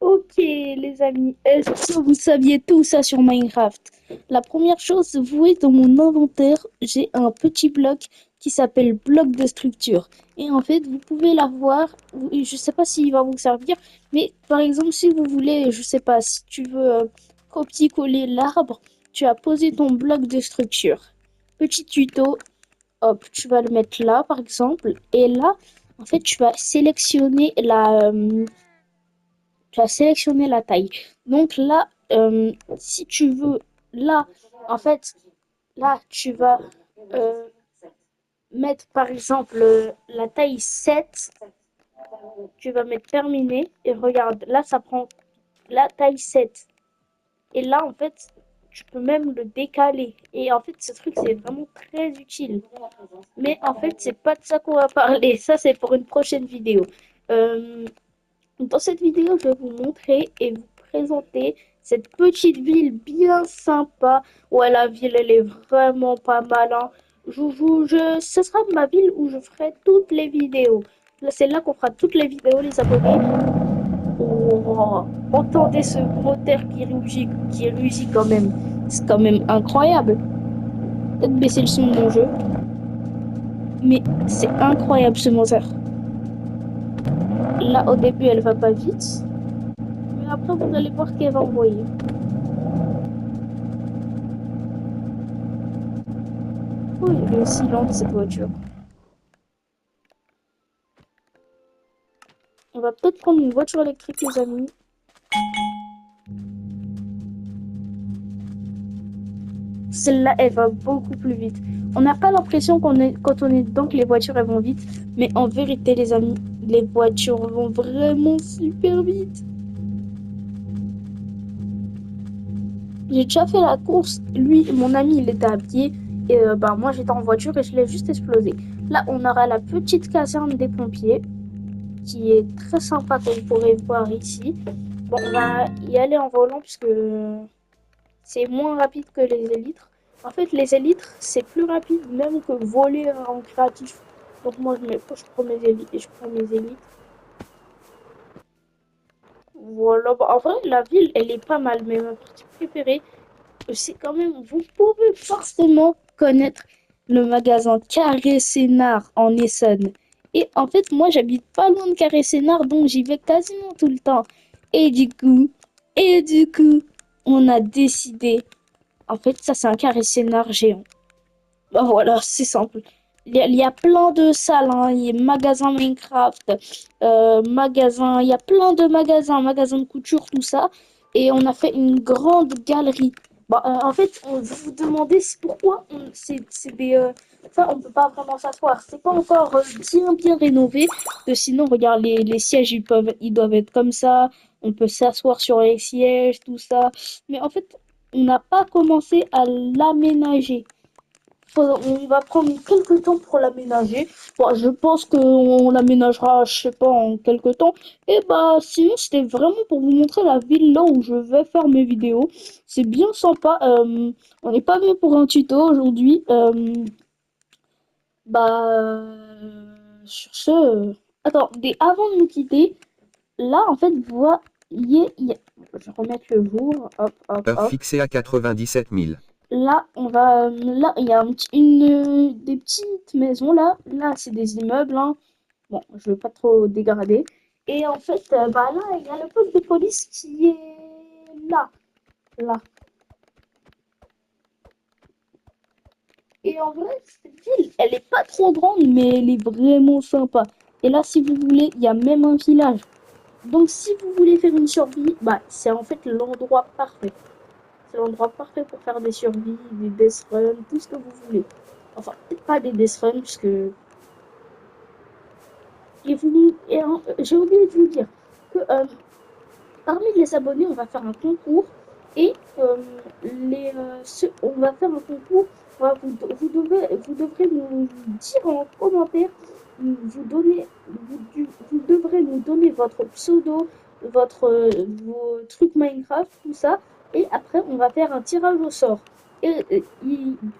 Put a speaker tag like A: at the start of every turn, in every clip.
A: Ok, les amis, est-ce que vous saviez tout ça sur Minecraft? La première chose, vous voyez dans mon inventaire, j'ai un petit bloc qui s'appelle bloc de structure. Et en fait, vous pouvez l'avoir, je sais pas s'il va vous servir, mais par exemple, si vous voulez, je sais pas, si tu veux copier-coller l'arbre, tu as posé ton bloc de structure. Petit tuto, hop, tu vas le mettre là, par exemple, et là, en fait, tu as sélectionné la taille. Donc là, si tu veux, là, en fait, là, tu vas euh, mettre par exemple la taille 7. Tu vas mettre terminé et regarde, là, ça prend la taille 7. Et là, en fait, tu peux même le décaler. Et en fait, ce truc, c'est vraiment très utile. Mais en fait, c'est pas de ça qu'on va parler. Ça, c'est pour une prochaine vidéo. Euh, Dans cette vidéo, je vais vous montrer et vous présenter cette petite ville bien sympa. Ouais, la ville, elle est vraiment pas mal, hein. Ce sera ma ville où je ferai toutes les vidéos. Là, c'est là qu'on fera toutes les vidéos, les abonnés. Oh, entendez ce moteur qui rugit quand même. C'est quand même incroyable. Peut-être baisser le son de mon jeu. Mais c'est incroyable ce moteur. Là, au début, elle va pas vite. Mais après, vous allez voir qu'elle va envoyer. Oh, elle est aussi lente cette voiture. On va peut-être prendre une voiture électrique, les amis. Celle-là, elle va beaucoup plus vite. On n'a pas l'impression quand on est dedans que les voitures elles vont vite, mais en vérité, les amis, les voitures vont vraiment super vite. J'ai déjà fait la course. Lui, mon ami, il était à pied. Et bah, moi, j'étais en voiture et je l'ai juste explosé. Là, on aura la petite caserne des pompiers, qui est très sympa, comme vous pourrez voir ici. Bon, on va y aller en volant, puisque c'est moins rapide que les élytres. En fait, les élytres, c'est plus rapide même que voler en créatif. Donc moi, je prends mes élytres et je prends mes élytres. Voilà, bah, en vrai, la ville, elle est pas mal, mais ma partie préférée, c'est quand même, vous pouvez forcément connaître le magasin Carré Sénard en Essonne. Et en fait, moi, j'habite pas loin de Carré Sénard, donc j'y vais quasiment tout le temps. Et du coup, et du coup, on a décidé. En fait, ça, c'est un Carré Sénard géant. Bah voilà, c'est simple. Il y a plein de salles, hein. Il y a magasin Minecraft, il y a plein de magasins, magasins de couture, tout ça. Et on a fait une grande galerie. Bah, en fait, vous vous demandez pourquoi c'est des. Ça, on peut pas vraiment s'asseoir. C'est pas encore bien rénové. Sinon, regarde, les sièges, ils doivent être comme ça. On peut s'asseoir sur les sièges, tout ça. Mais en fait, on n'a pas commencé à l'aménager. On va prendre quelques temps pour l'aménager. Bon, je pense qu'on l'aménagera, je sais pas, en quelques temps. Et bah, sinon, c'était vraiment pour vous montrer la ville là où je vais faire mes vidéos. C'est bien sympa. On n'est pas venu pour un tuto aujourd'hui. Sur ce, attends, avant de nous quitter, là, en fait, vous voyez, je vais remettre le jour. Hop, hop,
B: Heure
A: hop.
B: fixée à 97 000.
A: Là, là, il y a des petites maisons là. Là, c'est des immeubles, hein. Bon, je veux pas trop dégrader. Et en fait, bah là, il y a le poste de police qui est là, là. Et en vrai, cette ville, elle est pas trop grande, mais elle est vraiment sympa. Et là, si vous voulez, il y a même un village. Donc, si vous voulez faire une survie, bah, c'est en fait l'endroit parfait. C'est l'endroit parfait pour faire des survies, des death runs, tout ce que vous voulez. Enfin, peut-être pas des death runs, puisque j'ai oublié de vous dire que parmi les abonnés, on va faire un concours et on va faire un concours. Voilà, vous devrez nous dire en commentaire, vous devrez nous donner votre pseudo, vos trucs Minecraft, tout ça. Et après, on va faire un tirage au sort. Et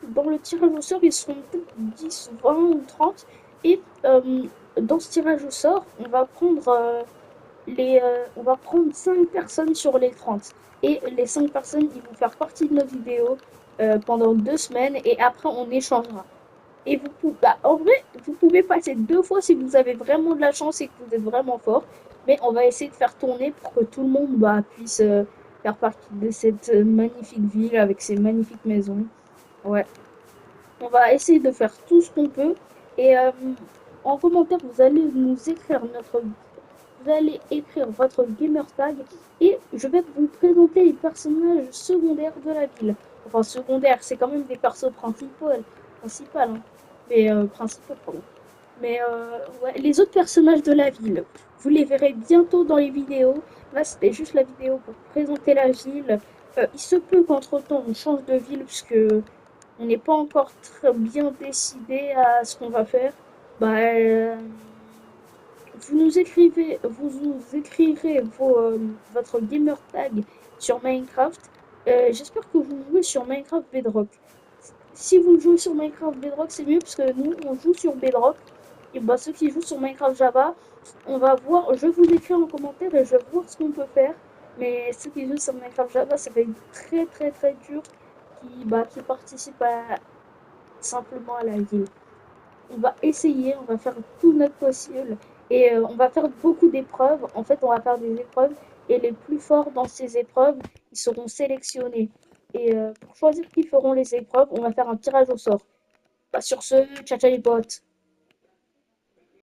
A: dans le tirage au sort, ils seront peut-être 10, 20 ou 30. Et dans ce tirage au sort, on va prendre 5 personnes sur les 30. Et les 5 personnes, ils vont faire partie de nos vidéos pendant 2 semaines et après on échangera. Et vous pouvez, bah, en vrai, vous pouvez passer 2 fois si vous avez vraiment de la chance et que vous êtes vraiment fort. Mais on va essayer de faire tourner pour que tout le monde bah, puisse faire partie de cette magnifique ville avec ses magnifiques maisons. Ouais. On va essayer de faire tout ce qu'on peut. Et en commentaire, vous allez écrire votre gamer tag et je vais vous présenter les personnages secondaires de la ville. Enfin, secondaires, c'est quand même des persos principaux, hein. Mais principaux, pardon. Mais ouais, les autres personnages de la ville, vous les verrez bientôt dans les vidéos. Là, c'était juste la vidéo pour présenter la ville. Il se peut qu'entre-temps, on change de ville puisque on n'est pas encore très bien décidé à ce qu'on va faire. Bah, vous nous écrirez votre gamer tag sur Minecraft. J'espère que vous jouez sur Minecraft Bedrock. Si vous jouez sur Minecraft Bedrock, c'est mieux parce que nous, on joue sur Bedrock. Et bah, ceux qui jouent sur Minecraft Java, on va voir. Je vais vous écrire en commentaire et je vais voir ce qu'on peut faire. Mais ceux qui jouent sur Minecraft Java, ça va être très très très dur qui participent simplement à la ville. On va essayer, on va faire tout notre possible et on va faire beaucoup d'épreuves. En fait, on va faire des épreuves et les plus forts dans ces épreuves, ils seront sélectionnés. Et pour choisir qui feront les épreuves, on va faire un tirage au sort. Bah, sur ce, ciao ciao les potes.